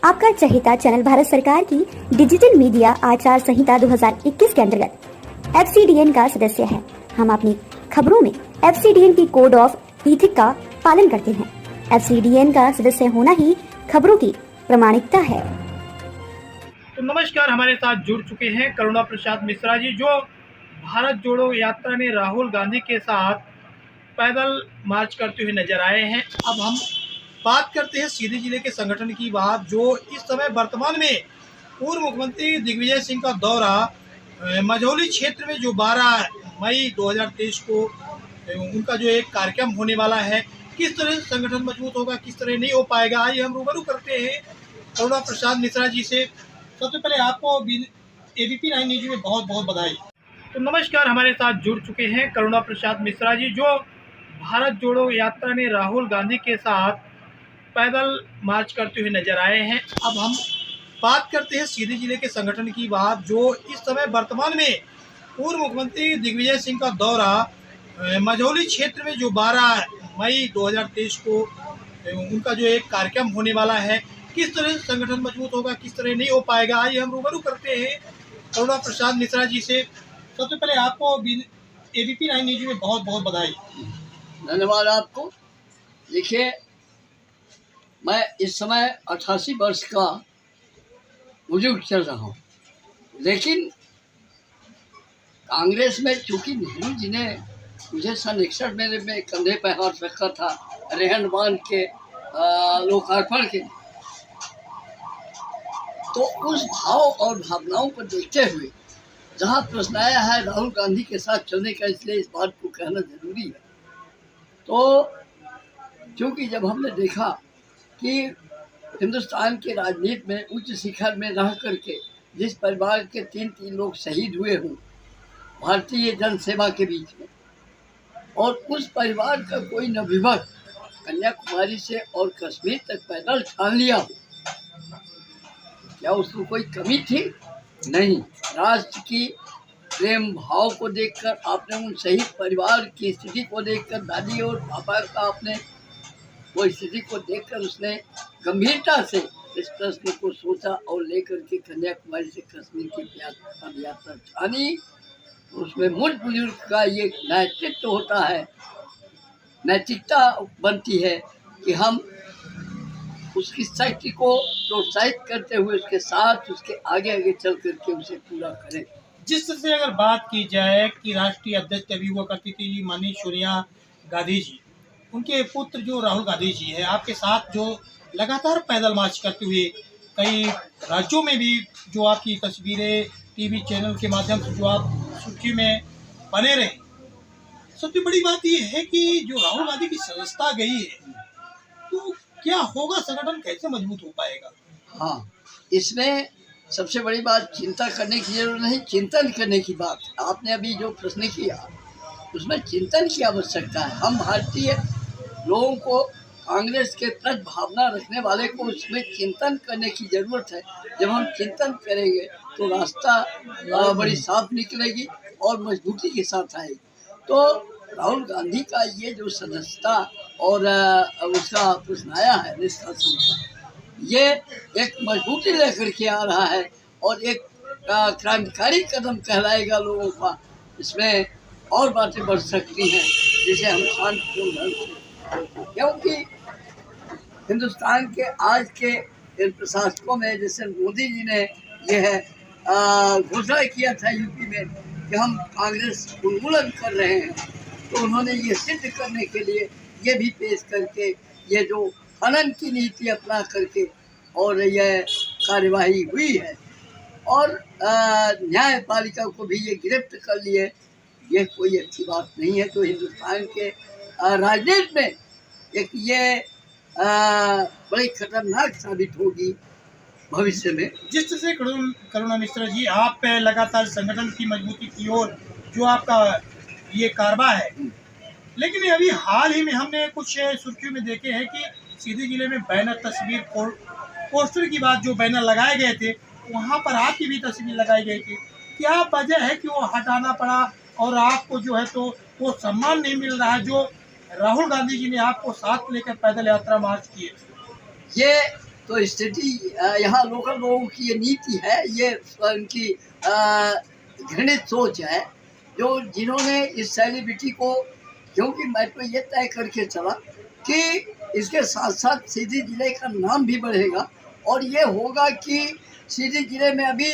आपका चहेता चैनल भारत सरकार की डिजिटल मीडिया आचार संहिता 2021 के अंतर्गत FCDN का सदस्य है। हम अपनी खबरों में FCDN की कोड ऑफ इथिक का पालन करते हैं। FCDN का सदस्य होना ही खबरों की प्रामाणिकता है। तो नमस्कार, हमारे साथ जुड़ चुके हैं करुणा प्रसाद मिश्रा जी, जो भारत जोड़ो यात्रा में राहुल गांधी के साथ पैदल मार्च करते हुए नजर आए हैं। अब हम बात करते हैं सीधी जिले के संगठन की बात, जो इस समय वर्तमान में पूर्व मुख्यमंत्री दिग्विजय सिंह का दौरा मझौली क्षेत्र में जो 12 मई 2023 को उनका जो एक कार्यक्रम होने वाला है, किस तरह संगठन मजबूत होगा, किस तरह नहीं हो पाएगा, आइए हम रूबरू करते हैं करुणा प्रसाद मिश्रा जी से। सबसे पहले आपको ABP 9 न्यूज में बहुत बहुत बधाई। तो नमस्कार, हमारे साथ जुड़ चुके हैं करुणा प्रसाद मिश्रा जी, जो भारत जोड़ो यात्रा में राहुल गांधी के साथ पैदल मार्च करते हुए नजर आए हैं। अब हम बात करते हैं सीधी जिले के संगठन की बात, जो इस समय वर्तमान में पूर्व मुख्यमंत्री दिग्विजय सिंह का दौरा मझौली क्षेत्र में जो 12 मई 2023 को उनका जो एक कार्यक्रम होने वाला है, किस तरह संगठन मजबूत होगा, किस तरह नहीं हो पाएगा, आइए हम रूबरू करते हैं करुणा प्रसाद मिश्रा जी से। सबसे पहले आपको ABP 9 न्यूज में बहुत बहुत बधाई। धन्यवाद आपको। देखिए, मैं इस समय 88 वर्ष का बुजुर्ग चल रहा हूँ, लेकिन कांग्रेस में चूंकि नेहरू जी ने मुझे सन 61 में कंधे पे हाथ रखा था रेहन बांध के लोकार्पण के, तो उस भाव और भावनाओं को देखते हुए जहाँ प्रश्न आया है राहुल गांधी के साथ चलने का, इसलिए इस बात को कहना जरूरी है। तो क्योंकि जब हमने देखा कि हिंदुस्तान के राजनीति में उच्च शिखर में रह करके जिस परिवार के 3 लोग शहीद हुए हों भारतीय जन सेवा के बीच में, और उस परिवार का कोई नवयुवक कन्याकुमारी से और कश्मीर तक पैदल ठान लिया हो, क्या उसको कोई कमी थी? नहीं। राष्ट्र की प्रेम भाव को देखकर, आपने उन शहीद परिवार की स्थिति को देखकर, दादी और पापा का आपने वो स्थिति को देखकर उसने गंभीरता से इस प्रश्न को सोचा और लेकर के कन्याकुमारी से कश्मीर की पद यात्रा ठानी। उसमें मूल बुजुर्ग का ये नैतित्व होता है, नैतिकता बनती है कि हम उसकी शक्ति को प्रोत्साहित करते हुए उसके साथ उसके आगे आगे चल करके उसे पूरा करें। जिस तरह से अगर बात की जाए कि राष्ट्रीय अध्यक्ष अभी हुआ करती थी माननीय सोनिया गांधी जी, उनके पुत्र जो राहुल गांधी जी है, आपके साथ जो लगातार पैदल मार्च करते हुए कई राज्यों में भी जो आपकी तस्वीरें टीवी चैनल के माध्यम से जो आप सुर्खी में बने रहे, सबसे बड़ी बात यह है कि जो राहुल गांधी की सदस्यता गई है, तो क्या होगा, संगठन कैसे मजबूत हो पाएगा? हाँ, इसमें सबसे बड़ी बात चिंता करने की जरूरत नहीं, चिंतन करने की बात। आपने अभी जो प्रश्न किया उसमें चिंतन की आवश्यकता है। हम भारतीय लोगों को, कांग्रेस के प्रति भावना रखने वाले को उसमें चिंतन करने की ज़रूरत है। जब हम चिंतन करेंगे तो रास्ता बड़ी साफ निकलेगी और मजबूती के साथ आएगी। तो राहुल गांधी का ये जो सदस्यता और उसका प्रश्न आया है निष्कासन का, ये एक मजबूती लेकर के आ रहा है और एक क्रांतिकारी कदम कहलाएगा लोगों का। इसमें और बातें बढ़ सकती हैं जिसे हम शांतिपूर्ण ढंग से, क्योंकि हिंदुस्तान के आज के इन प्रशासकों में, जैसे मोदी जी ने यह घोषणा किया था यूपी में कि हम कांग्रेस उन्मूलन कर रहे हैं, तो उन्होंने ये सिद्ध करने के लिए ये भी पेश करके ये जो हनन की नीति अपना करके और यह कार्यवाही हुई है और न्यायपालिका को भी ये गिरफ्त कर लिए, ये कोई अच्छी बात नहीं है। तो हिंदुस्तान के राजनीति में एक ये बड़ी खतरनाक साबित होगी भविष्य में। जिस तरह से करुणा मिश्रा जी, आप लगातार संगठन की मजबूती की ओर जो आपका ये कारवा है, लेकिन अभी हाल ही में हमने कुछ सुर्खियों में देखे हैं कि सीधी जिले में बैनर, तस्वीर, पोस्टर की बात, जो बैनर लगाए गए थे वहां पर आपकी भी तस्वीर लगाई गई थी। क्या वजह है कि वो हटाना पड़ा और आपको जो है तो वो सम्मान नहीं मिल रहा है जो राहुल गांधी जी ने आपको साथ लेकर पैदल यात्रा मार्च किए थे? ये तो स्थिति यहाँ लोकल लोगों की ये नीति है, ये उनकी घृणित सोच है, जो जिन्होंने इस सेलिब्रिटी को, क्योंकि मैं तो ये तय करके चला कि इसके साथ साथ सीधी जिले का नाम भी बढ़ेगा और ये होगा कि सीधी जिले में अभी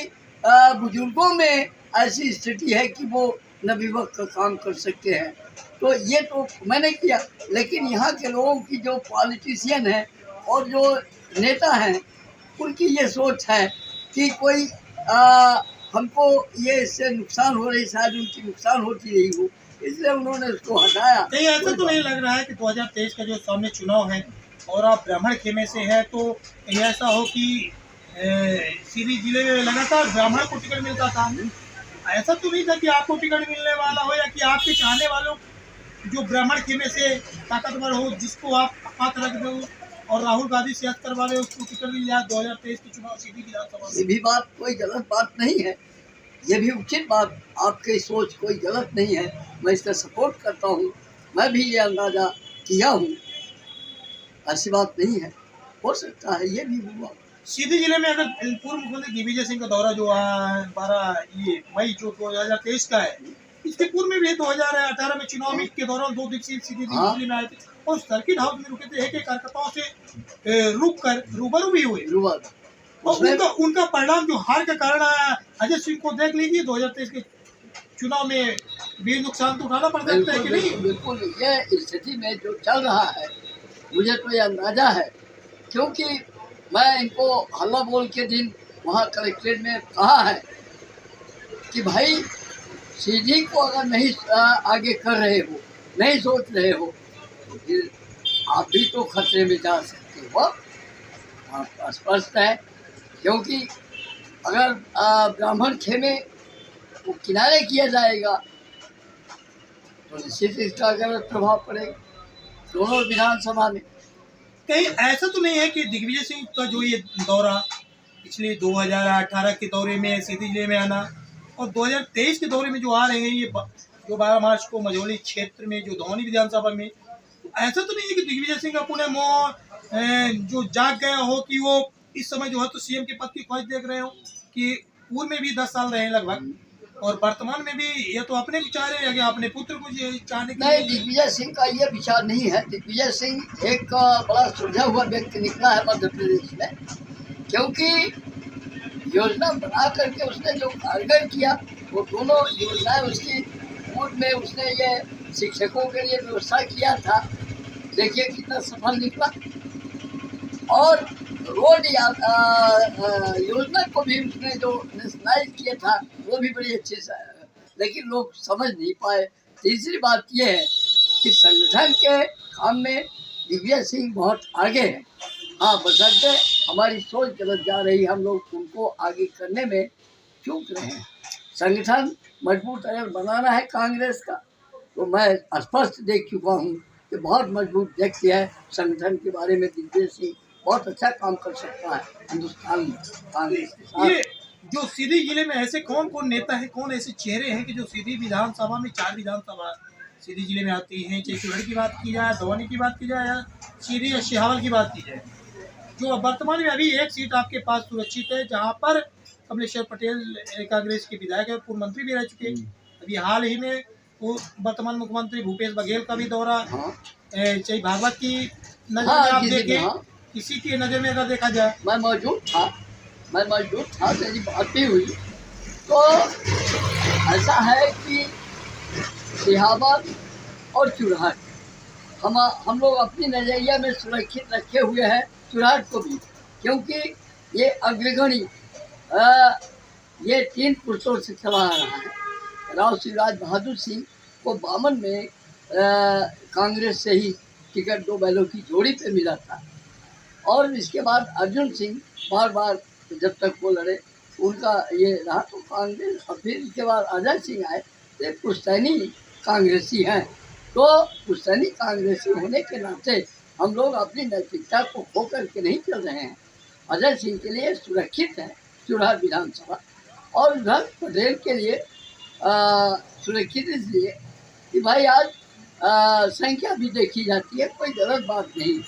बुजुर्गों में ऐसी स्थिति है कि वो नवयुवक का काम कर सकते हैं। तो ये तो मैंने किया, लेकिन यहाँ के लोगों की जो पॉलिटिशियन है और जो नेता हैं उनकी ये सोच है कि कोई हमको ये इससे नुकसान हो रही, शायद उनकी नुकसान होती रही हो, इसलिए उन्होंने उसको हटाया। नहीं, ऐसा तो नहीं लग रहा है कि 2023 का जो सामने चुनाव है और आप ब्राह्मण खेमे से है, तो कहीं ऐसा हो कि सीधी जिले में लगातार ब्राह्मण को टिकट मिलता था। ऐसा तो नहीं था कि आपको टिकट मिलने वाला हो या कि आपके चाहने वालों जो ब्राह्मण खेमे से ताकतवर हो, जिसको आप हाथ रख दो और राहुल गांधी सियासत करवा रहे उसको टिकट मिल जाए 2023 के चुनाव सीधी विधानसभा। ये भी बात कोई गलत बात नहीं है, ये भी उचित बात, आपकी सोच कोई गलत नहीं है, मैं इसका सपोर्ट करता हूँ। मैं भी ये अंदाजा किया हूँ, ऐसी बात नहीं है, हो सकता है ये भी हुआ। सीधी जिले में अगर पूर्व मुख्यमंत्री दिग्विजय सिंह का दौरा जो 12 मई जो 2023 का है, इसके पूर्व में भी 2018 में चुनाव में के दौरान 2 दिवसीय सीधी जिले में आए थे और सर्किट हाउस में रुके थे, एक कार्यकर्ताओं से रुक कर रूबरू भी हुए और उनका परिणाम जो हार का कारण आया, अजय सिंह को देख लीजिए 2023 के चुनाव में भी नुकसान तो उठाना पड़ सकता है कि नहीं? बिल्कुल, ये स्थिति में जो चल रहा है मुझे तो ये अंदाजा है, क्योंकि मैं इनको हल्ला बोल के दिन वहाँ कलेक्ट्रेट में कहा है कि भाई सीधी को अगर नहीं आगे कर रहे हो, नहीं सोच रहे हो, तो फिर आप भी तो खतरे में जा सकते हो। आप स्पष्ट है, क्योंकि अगर ब्राह्मण खेमे को किनारे किया जाएगा तो निश्चित इसका गलत प्रभाव पड़ेगा दोनों विधानसभा में। कहीं ऐसा तो नहीं है कि दिग्विजय सिंह का जो ये दौरा पिछले 2018 के दौरे में सीधी जिले में आना और 2023 के दौरे में जो आ रहे हैं, ये जो 12 मार्च को मझौली क्षेत्र में जो धौनी विधानसभा में, ऐसा तो नहीं है कि दिग्विजय सिंह अपने मोह जो जाग गया हो कि वो इस समय जो है तो सीएम के पद की ख्वाहिश देख रहे हो कि पूर्व में भी 10 साल रहे लगभग और वर्तमान में भी ये तो अपने विचार है कि अपने पुत्र को चाहने के नहीं, दिग्विजय सिंह का ये विचार नहीं है। दिग्विजय सिंह एक बड़ा सुलझा हुआ व्यक्ति निकला है मध्य प्रदेश में, क्योंकि योजना बना करके उसने जो कारगर किया वो दोनों योजनाएं उसकी पूर्व में उसने ये शिक्षकों के लिए व्यवस्था किया था, देखिए कितना सफल निकला। और रोड योजना को भी उसने जो नेशनलाइज किया था वो भी बड़ी अच्छी से, लेकिन लोग समझ नहीं पाए। तीसरी बात ये है कि संगठन के काम में दिग्विजय सिंह बहुत आगे है। हाँ, बशर्ते हमारी सोच गलत जा रही, हम लोग उनको आगे करने में चूक रहे हैं। संगठन मजबूत अगर बनाना है कांग्रेस का, तो मैं स्पष्ट देख चुका हूँ कि बहुत मजबूत व्यक्ति है। संगठन के बारे में दिग्विजय सिंह बहुत अच्छा काम कर सकता है हिंदुस्तान में कांग्रेस के साथ। ये जो सीधी जिले में ऐसे कौन कौन नेता है, कौन ऐसे चेहरे हैं कि जो सीधी विधानसभा में 4 विधानसभा सीधी जिले में आती हैं, चाहे चुहड़ की बात की जाए, धौनी की बात की जाए या सीधी या सिहावल की बात की जाए, जो वर्तमान में अभी एक सीट आपके पास सुरक्षित है जहाँ पर कमलेश्वर पटेल कांग्रेस के विधायक है, पूर्व मंत्री भी रह चुके हैं। अभी हाल ही में वो वर्तमान मुख्यमंत्री भूपेश बघेल का भी दौरा, चाहे भागवत की नजर में आप देखें, किसी की नज़र में अगर देखा जाए, मैं मौजूद था, मेरी बात भी हुई। तो ऐसा है कि सिहावल और चुरहट हम लोग अपनी नज़रिया में सुरक्षित रखे हुए हैं, चुरहट को भी, क्योंकि ये अग्रगणी ये 3 पुरुषों से चला आ रहा है। राव शिवराज बहादुर सिंह को 52 में कांग्रेस से ही टिकट 2 बैलों की जोड़ी पे मिला था और इसके बाद अर्जुन सिंह बार जब तक वो लड़े उनका ये रहा तो कांग्रेस, और फिर इसके बाद अजय सिंह आए तो ये पुश्तैनी कांग्रेसी हैं। तो पुश्तैनी कांग्रेसी होने के नाते हम लोग अपनी नैतिकता को खो करके नहीं चल रहे हैं। अजय सिंह के लिए सुरक्षित है चुरहट विधानसभा और उधर पटेल के लिए सुरक्षित इसलिए कि भाई आज संख्या भी देखी जाती है, कोई गलत बात नहीं।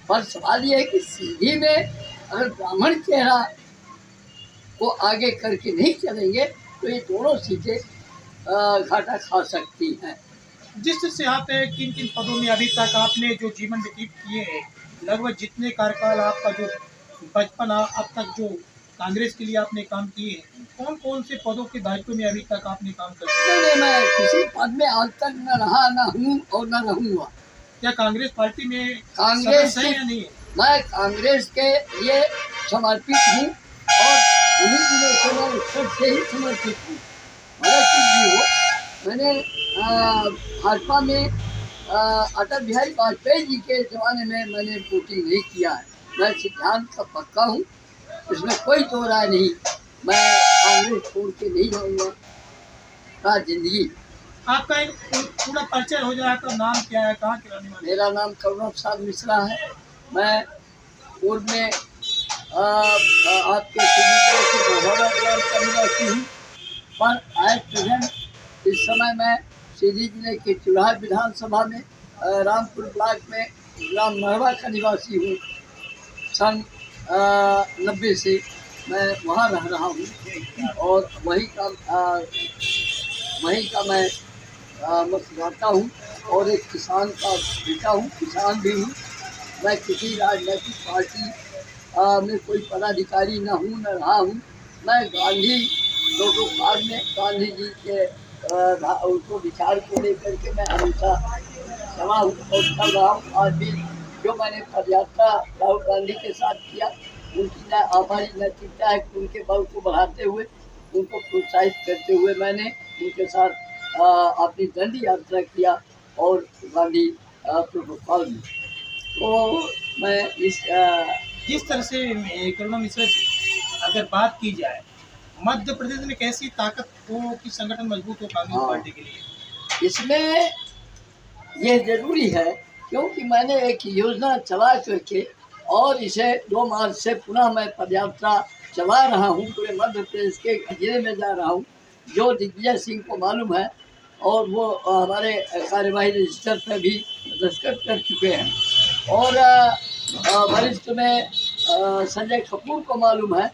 पर सवाल ये है कि सीधी में अगर ब्राह्मण चेहरा को आगे करके नहीं चलेंगे तो ये दोनों सीटें घाटा खा सकती हैं। जिस तरह से आप किन किन पदों में अभी तक आपने जो जीवन व्यतीत किए हैं, लगभग जितने कार्यकाल आपका जो बचपन अब तक जो कांग्रेस के लिए आपने काम किए हैं, कौन कौन से पदों के दायित्व में अभी तक आपने काम कर नहीं, मैं किसी पद में आज तक न रहा, न हूँ और न रहूँगा। क्या कांग्रेस पार्टी में कांग्रेस सदस्य हैं या नहीं है? मैं कांग्रेस के लिए समर्पित हूँ और उन्हीं दिनों से मैं उत्तर से ही समर्पित हूँ। भले कुछ भी हो, मैंने भाजपा में अटल बिहारी वाजपेयी जी के ज़माने में मैंने वोटिंग नहीं किया है। मैं सिद्धांत का पक्का हूँ, इसमें कोई दो राय नहीं। मैं कांग्रेस छोड़ के नहीं जाऊँगा सारा जिंदगी। आपका एक पूरा परिचय हो जाए तो नाम क्या है, कहाँ के रहने वाले? मेरा नाम करुणा प्रसाद मिश्रा है। मैं पूर्व में आपके जिले के बड़ौदा ग्राम का निवासी हूँ, पर एट प्रेजेंट इस समय मैं सीधी जिले के चुराहा विधानसभा में रामपुर ब्लॉक में ग्राम महवा का निवासी हूँ। सन 90 से मैं वहाँ रह रहा हूँ और वहीं का मैं मतदाता हूँ और एक किसान का बेटा हूँ, किसान भी हूँ। मैं किसी राजनीतिक पार्टी में कोई पदाधिकारी न हूँ न रहा हूँ। मैं गांधी लोगों काल में गांधी जी के उनको विचार को लेकर के मैं हमेशा समा हूँ और चल रहा हूँ। आज भी जो मैंने पदयात्रा राहुल गांधी के साथ किया, उनकी हमारी नैतिकता है कि उनके बल को बढ़ाते हुए, उनको प्रोत्साहित करते हुए मैंने उनके साथ अपनी दंडी यात्रा किया और गांधी प्रोटोकॉल में। तो मैं इस जिस तरह से करुणा मिश्रा जी, अगर बात की जाए मध्य प्रदेश में कैसी ताकत हो कि संगठन मजबूत हो कांग्रेस पार्टी के लिए? इसमें ये जरूरी है क्योंकि मैंने एक योजना चला करके और इसे 2 मार्च से पुनः मैं पदयात्रा चला रहा हूँ। पूरे मध्य प्रदेश के जिले में जा रहा हूँ, जो दिग्विजय सिंह को मालूम है और वो हमारे कार्यवाही रजिस्टर पर भी दस्तखत कर चुके हैं। और वरिष्ठ में संजय कपूर को मालूम है,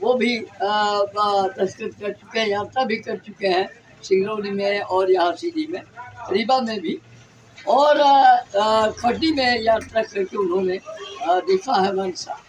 वो भी दस्तखत कर चुके हैं, यात्रा भी कर चुके हैं सिंगरौली में और यहाँ सीधी में, रीवा में भी और खड्डी में यात्रा करके उन्होंने देखा है मनसा।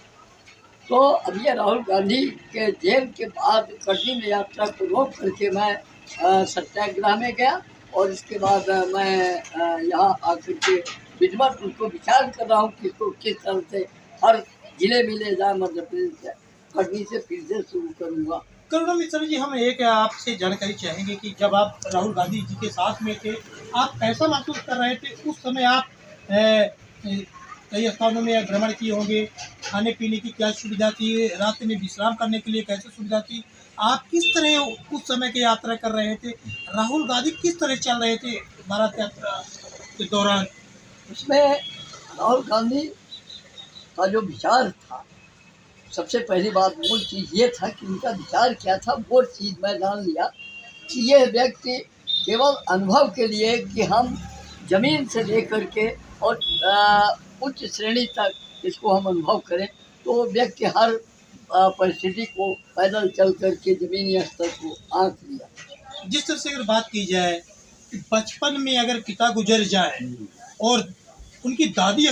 तो अब ये राहुल गांधी के जेल के बाद खड्डी में यात्रा को रोक करके मैं सत्याग्रह में गया और इसके बाद मैं यहाँ आकर के विधिवत उनको विचार कर रहा हूँ कि इसको किस तरह से हर जिले में ले जाए। मध्य प्रदेश से खड्डी से फिर से शुरू करूँगा। करुणा मिश्रा जी, हम एक आपसे जानकारी चाहेंगे कि जब आप राहुल गांधी जी के साथ में थे, आप कैसा महसूस कर रहे थे उस समय? आप कई स्थानों में भ्रमण किए होंगे, खाने पीने की क्या सुविधा थी, रात में विश्राम करने के लिए कैसे सुविधा थी, आप किस तरह उस समय की यात्रा कर रहे थे? राहुल गांधी किस तरह चल रहे थे भारत यात्रा के दौरान? उसमें राहुल गांधी का जो विचार था, सबसे पहली बात मूल चीज़ ये था कि उनका विचार क्या था, वो चीज़ मैं जान लिया कि ये व्यक्ति केवल अनुभव के लिए कि हम ज़मीन से लेकर के और उच्च श्रेणी तक इसको हम अनुभव करें, तो व्यक्ति हर परिस्थिति को पैदल चल करके ज़मीनी स्तर को आंक लिया। जिस तरह से अगर बात की जाए कि बचपन में अगर पिता गुजर जाए और उनकी दादी अगर